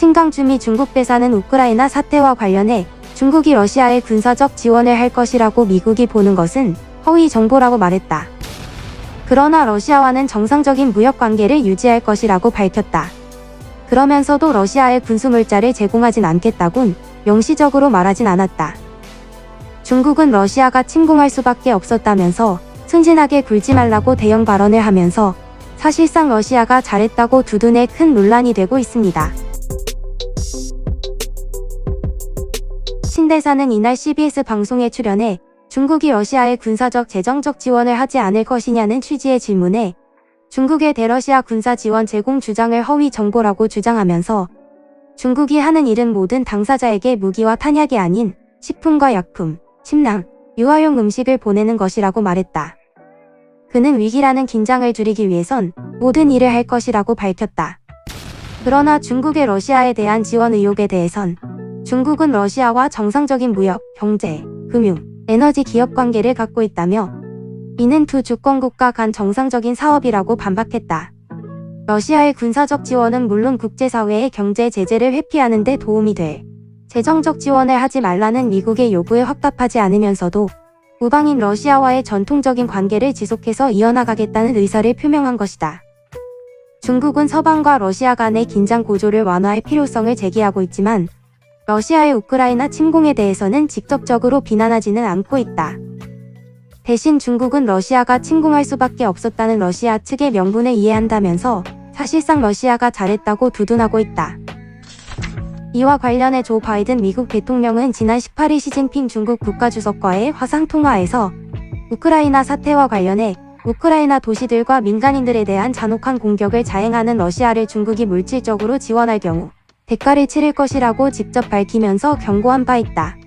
신강주미 중국 대사는 우크라이나 사태와 관련해 중국이 러시아에 군사적 지원을 할 것이라고 미국이 보는 것은 허위 정보라고 말했다. 그러나 러시아와는 정상적인 무역 관계를 유지할 것이라고 밝혔다. 그러면서도 러시아에 군수물자를 제공하진 않겠다곤 명시적으로 말하진 않았다. 중국은 러시아가 침공할 수밖에 없었다면서 순진하게 굴지 말라고 대형 발언을 하면서 사실상 러시아가 잘했다고 두둔해 큰 논란이 되고 있습니다. 신 대사는 이날 CBS 방송에 출연해 중국이 러시아에 군사적 재정적 지원을 하지 않을 것이냐는 취지의 질문에 중국의 대러시아 군사 지원 제공 주장을 허위 정보라고 주장하면서 중국이 하는 일은 모든 당사자에게 무기와 탄약이 아닌 식품과 약품, 침낭, 유아용 음식을 보내는 것이라고 말했다. 그는 위기라는 긴장을 줄이기 위해선 모든 일을 할 것이라고 밝혔다. 그러나 중국의 러시아에 대한 지원 의혹에 대해선 중국은 러시아와 정상적인 무역, 경제, 금융, 에너지 기업 관계를 갖고 있다며 이는 두 주권국가 간 정상적인 사업이라고 반박했다. 러시아의 군사적 지원은 물론 국제사회의 경제 제재를 회피하는 데 도움이 돼 재정적 지원을 하지 말라는 미국의 요구에 확답하지 않으면서도 우방인 러시아와의 전통적인 관계를 지속해서 이어나가겠다는 의사를 표명한 것이다. 중국은 서방과 러시아 간의 긴장 고조를 완화할 필요성을 제기하고 있지만 러시아의 우크라이나 침공에 대해서는 직접적으로 비난하지는 않고 있다. 대신 중국은 러시아가 침공할 수밖에 없었다는 러시아 측의 명분을 이해한다면서 사실상 러시아가 잘했다고 두둔하고 있다. 이와 관련해 조 바이든 미국 대통령은 지난 18일 시진핑 중국 국가주석과의 화상통화에서 우크라이나 사태와 관련해 우크라이나 도시들과 민간인들에 대한 잔혹한 공격을 자행하는 러시아를 중국이 물질적으로 지원할 경우 대가를 치를 것이라고 직접 밝히면서 경고한 바 있다.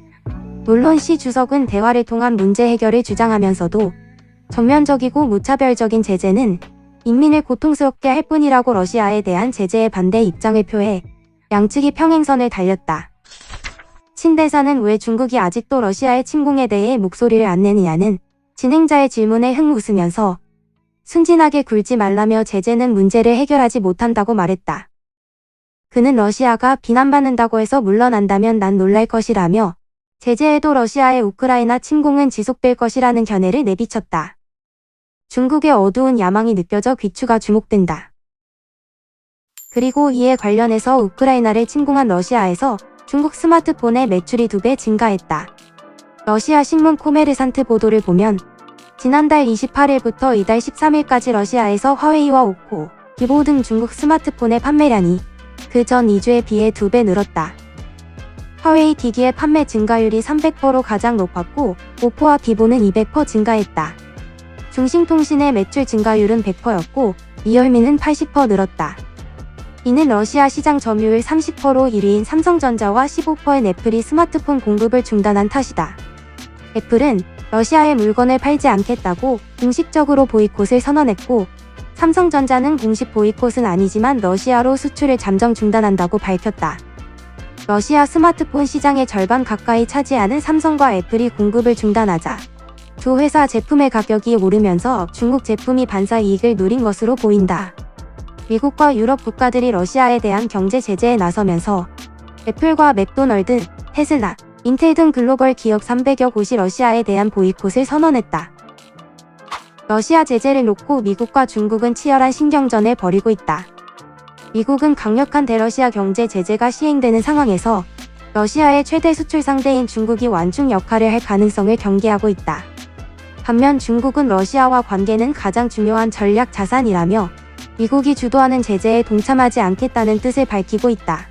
물론 시 주석은 대화를 통한 문제 해결을 주장하면서도 전면적이고 무차별적인 제재는 인민을 고통스럽게 할 뿐이라고 러시아에 대한 제재에 반대 입장을 표해 양측이 평행선을 달렸다. 신 대사는 왜 중국이 아직도 러시아의 침공에 대해 목소리를 안 내느냐는 진행자의 질문에 흥웃으면서 순진하게 굴지 말라며 제재는 문제를 해결하지 못한다고 말했다. 그는 러시아가 비난받는다고 해서 물러난다면 난 놀랄 것이라며 제재에도 러시아의 우크라이나 침공은 지속될 것이라는 견해를 내비쳤다. 중국의 어두운 야망이 느껴져 귀추가 주목된다. 그리고 이에 관련해서 우크라이나를 침공한 러시아에서 중국 스마트폰의 매출이 2배 증가했다. 러시아 신문 코메르산트 보도를 보면 지난달 28일부터 이달 13일까지 러시아에서 화웨이와 오포, 비보 등 중국 스마트폰의 판매량이 그 전 2주에 비해 2배 늘었다. 화웨이 기기의 판매 증가율이 300%로 가장 높았고 오포와 비보는 200% 증가했다. 중兴통신의 매출 증가율은 100%였고 리얼미는 80% 늘었다. 이는 러시아 시장 점유율 30%로 1위인 삼성전자와 15%인 애플이 스마트폰 공급을 중단한 탓이다. 애플은 러시아에 물건을 팔지 않겠다고 공식적으로 보이콧을 선언했고 삼성전자는 공식 보이콧은 아니지만 러시아로 수출을 잠정 중단한다고 밝혔다. 러시아 스마트폰 시장의 절반 가까이 차지하는 삼성과 애플이 공급을 중단하자 두 회사 제품의 가격이 오르면서 중국 제품이 반사 이익을 누린 것으로 보인다. 미국과 유럽 국가들이 러시아에 대한 경제 제재에 나서면서 애플과 맥도널드, 테슬라, 인텔 등 글로벌 기업 300여 곳이 러시아에 대한 보이콧을 선언했다. 러시아 제재를 놓고 미국과 중국은 치열한 신경전을 벌이고 있다. 미국은 강력한 대러시아 경제 제재가 시행되는 상황에서 러시아의 최대 수출 상대인 중국이 완충 역할을 할 가능성을 경계하고 있다. 반면 중국은 러시아와 관계는 가장 중요한 전략 자산이라며 미국이 주도하는 제재에 동참하지 않겠다는 뜻을 밝히고 있다.